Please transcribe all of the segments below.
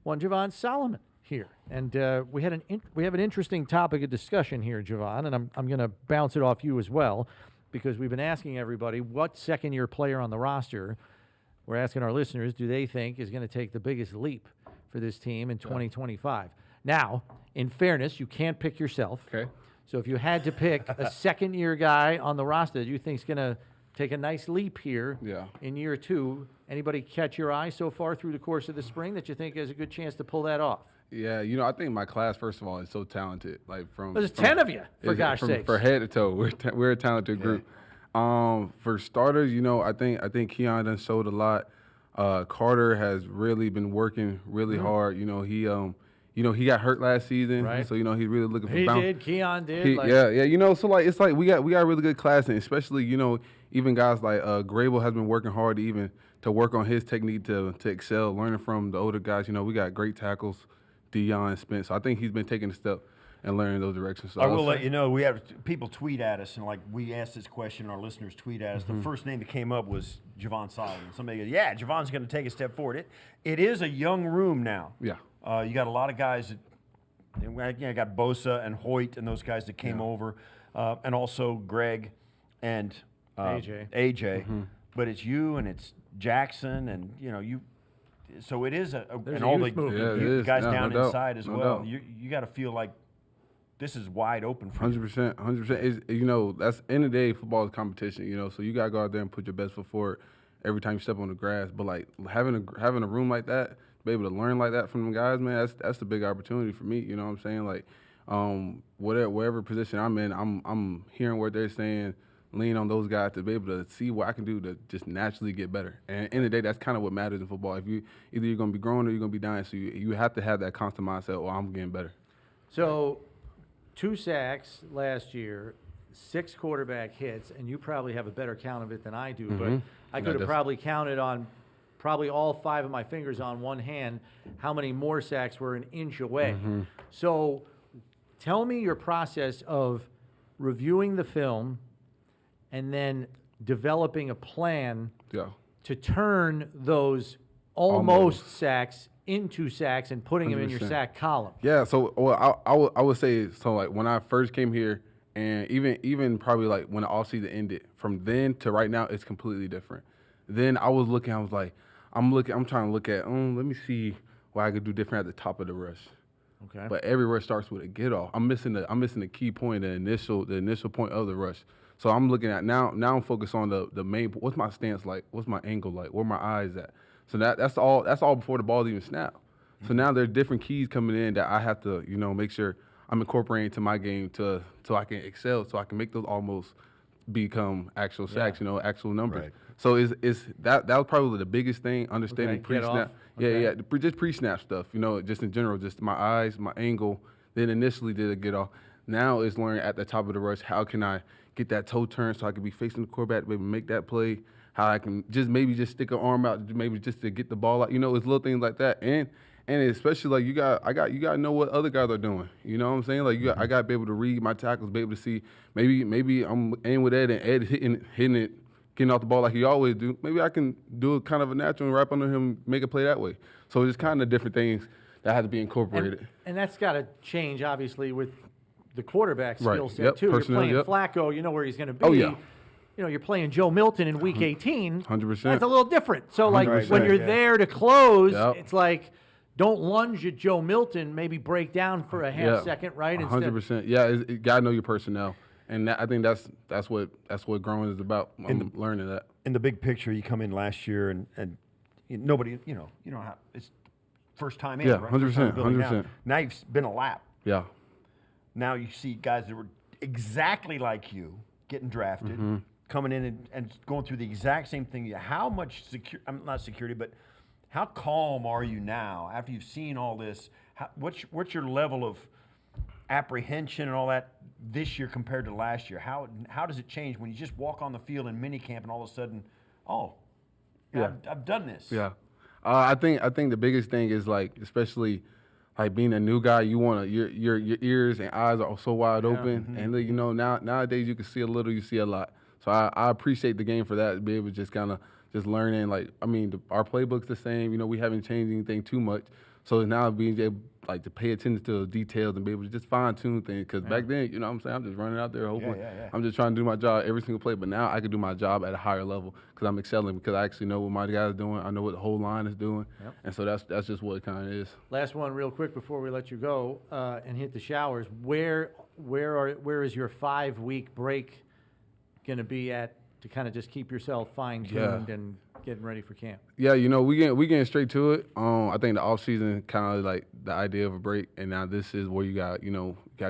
one Javon Solomon here, and we have an interesting topic of discussion here, Javon, and I'm going to bounce it off you as well, because we've been asking everybody what second-year player on the roster. We're asking our listeners, do they think is going to take the biggest leap for this team in 2025? Now, in fairness, you can't pick yourself. Okay. So if you had to pick a second-year guy on the roster that you think is going to take a nice leap here in year two, anybody catch your eye so far through the course of the spring that you think has a good chance to pull that off? Yeah, I think my class, first of all, is so talented. Like there's 10 of you, for gosh sakes. For head to toe, we're a talented group. For starters, I think Keon done showed a lot. Carter has really been working really hard. He got hurt last season, right. So he's really looking for. Keon did. So it's like we got a really good class, and especially even guys like Grable has been working hard to work on his technique to excel, learning from the older guys. We got great tackles, Dion, Spence. So I think he's been taking a step and learning those directions. So I will let you know, we have people tweet at us, and we asked this question, our listeners tweet at us. The first name that came up was Javon Solomon. Somebody goes, yeah, Javon's going to take a step forward. It is a young room now. Yeah. You got a lot of guys that, got Bosa and Hoyt and those guys that came over, and also Greg and AJ. But it's you and it's Jackson and, you. So it is and all the guys down inside as well. You got to feel like this is wide open for 100%. 100%. That's end of the day, football is competition. So you got to go out there and put your best foot forward every time you step on the grass. But like having a room like that, be able to learn like that from the guys, man, that's the big opportunity for me. You know what I'm saying? Like, whatever position I'm in, I'm hearing what they're saying, lean on those guys to be able to see what I can do to just naturally get better. And at the end of the day, that's kind of what matters in football. If either you're going to be growing or you're going to be dying, so you have to have that constant mindset. I'm getting better. So, 2 sacks last year, 6 quarterback hits, and you probably have a better count of it than I do. But I could have probably counted on probably all 5 of my fingers on one hand how many more sacks were an inch away. So tell me your process of reviewing the film and then developing a plan to turn those almost sacks into sacks and putting 100%. Them in your sack column. Yeah, so I would say, so like when I first came here, and even probably like when the offseason ended, from then to right now, it's completely different. Then I was like, I'm trying to look at, let me see what I could do different at the top of the rush. Okay. But every rush starts with a get off. I'm missing the key point, the initial point of the rush. So I'm looking at now I'm focused on the main. What's my stance like? What's my angle like? Where my eyes at? So that's all before the ball even snapped. So now there's different keys coming in that I have to make sure I'm incorporating to my game so I can excel, so I can make those almost become actual sacks, actual numbers. Right. So that was probably the biggest thing, understanding pre-snap. Just pre-snap stuff, just in general, just my eyes, my angle. Then initially did a get off. Now it's learning at the top of the rush, how can I get that toe turn so I can be facing the quarterback, maybe make that play, how I can just stick an arm out, maybe just to get the ball out. It's little things like that. And especially like you got to know what other guys are doing. You know what I'm saying? Like I got to be able to read my tackles, be able to see maybe I'm aiming with Ed and Ed hitting it, getting off the ball like he always do. Maybe I can do it kind of a natural and right under him, make a play that way. So it's kind of different things that have to be incorporated. And that's got to change obviously with the quarterback skill set too. Personnel, you're playing Flacco, you know where he's going to be. Oh yeah. You're playing Joe Milton in Week 18. 100%. That's a little different. So like when you're there to close, it's like, don't lunge at Joe Milton. Maybe break down for a half second, right? 100%. Yeah, you gotta know your personnel, and I think that's what growing is about. I'm learning that. In the big picture, you come in last year, and nobody, you know how it's first time in. Yeah, right? 100%. 100%. Now you've been a lap. Yeah. Now you see guys that were exactly like you getting drafted, coming in and going through the exact same thing. How much not security, but how calm are you now after you've seen all this? What's your level of apprehension and all that this year compared to last year? How does it change when you just walk on the field in minicamp and all of a sudden, I've done this? Yeah, I think the biggest thing is like, especially like being a new guy, you want your ears and eyes are so wide open, and nowadays you can see a little, you see a lot. So I appreciate the game for that, to be able to just kind of just learning. Like, I mean, our playbook's the same. We haven't changed anything too much. So now being able like to pay attention to the details and be able to just fine tune things. Because back then, you know what I'm saying, I'm just running out there hoping. I'm just trying to do my job every single play. But now I can do my job at a higher level because I'm excelling because I actually know what my guys are doing. I know what the whole line is doing. And so that's just what it kind of is. Last one real quick before we let you go and hit the showers. Where is your 5-week break going to be at to kind of just keep yourself fine-tuned and getting ready for camp? Yeah, you know, we getting straight to it. I think the off season kind of like the idea of a break, and now this is where you got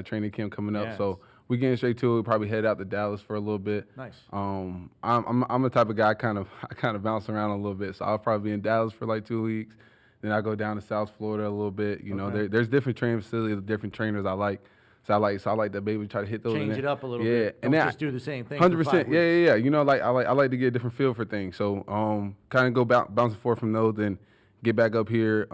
training camp coming up. Yes. So we getting straight to it. We probably head out to Dallas for a little bit. Nice. I'm the type of guy I kind of bounce around a little bit. So I'll probably be in Dallas for like 2 weeks. Then I go down to South Florida a little bit. You know, there's different training facilities, different trainers I like. So I like to be able to try to hit those. Change it up a little yeah, bit. Don't and just do the same thing. 100%. Yeah. You know, like I like to get a different feel for things. So kind of go bouncing forth from those, then get back up here.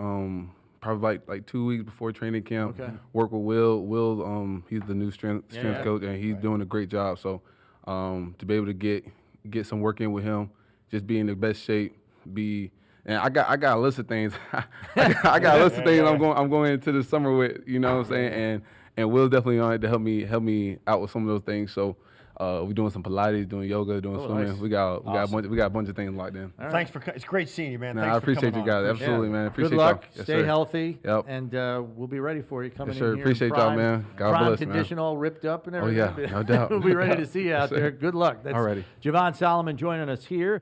Probably like 2 weeks before training camp. Okay. Work with Will. Will, he's the new strength coach, and he's doing a great job. So to be able to get some work in with him, just be in the best shape, and I got a list of things. I got a list of things I'm going into the summer with. You know what I'm saying? And Will's definitely on it to help me out with some of those things. So we're doing some Pilates, doing yoga, doing swimming. Nice. We got a bunch of things locked in. All right. Thanks it's great seeing you, man. Nah, Thanks I appreciate for you coming guys. on. Absolutely, man. Appreciate Good luck. y'all. Yes, Stay sir. healthy. Yep. And we'll be ready for you coming Yes, sir. in here. Appreciate y'all, man. God prime bless, man. condition, all ripped up and Oh, everything. yeah. No doubt. We'll be ready to see you out Yes, sir. there. Good luck. That's Alrighty. Javon Solomon joining us here.